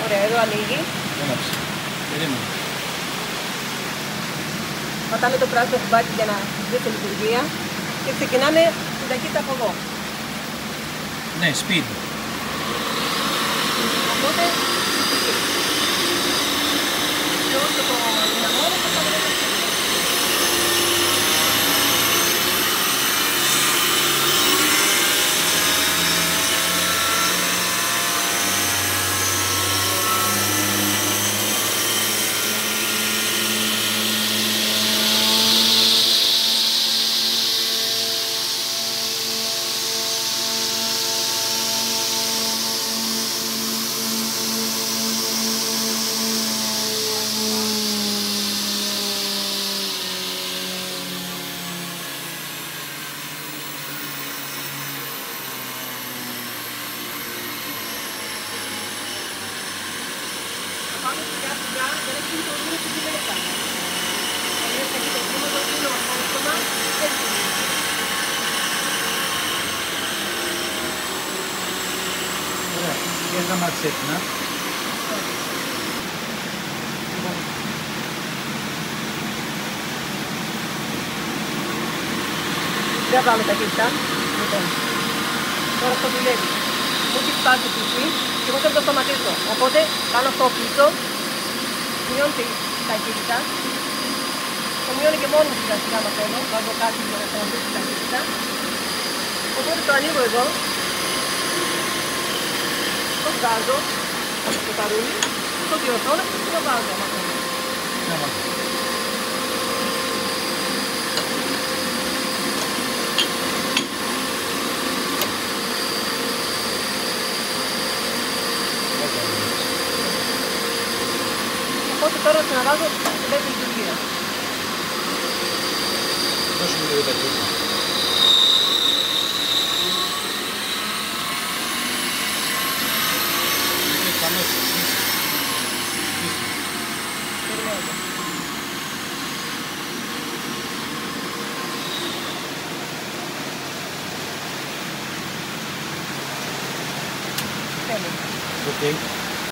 Ωραία, εδώ ανοίγει. Έλαψε. Περίμενε. Πατάμε το πράσινο κουμπάκι για να βγει στη λειτουργία και ξεκινάμε την ταχύτητα από εδώ. Ναι, speed. Οπότε, και όσο το δυναμώνω, θα πάμε εδώ. Πάμε σιγά σιγά για να γίνει το δίνω στην γυναίκα. Αν είναι το δίνω το δίνω απόστομα, έτσι είναι. Ωραία. Και ένα ματσέτη, να. Δεν πάμε ταχύτητα. Λοιπόν, τώρα αυτό δουλεύει. Μου έχει φτάσει το κουμπί και εγώ θέλω να το σταματήσω. Οπότε κάνω αυτό πίσω, μειώνει τη ταχύτητα. Το μειώνει και μόνο σιγά σιγά να θέλω. Βάζω κάτι για να σταματήσω τη ταχύτητα. Οπότε το ανοίγω εδώ. Το βγάζω από το ταρούλι, το διορθώνω και το βάζω. Οπότε τώρα θα αναβάζω τη δεύτερη λειτουργία. Δώσε μου λίγο ταχύτητα. Είναι ικανός. Περιμένω. Τέλος. Οκ.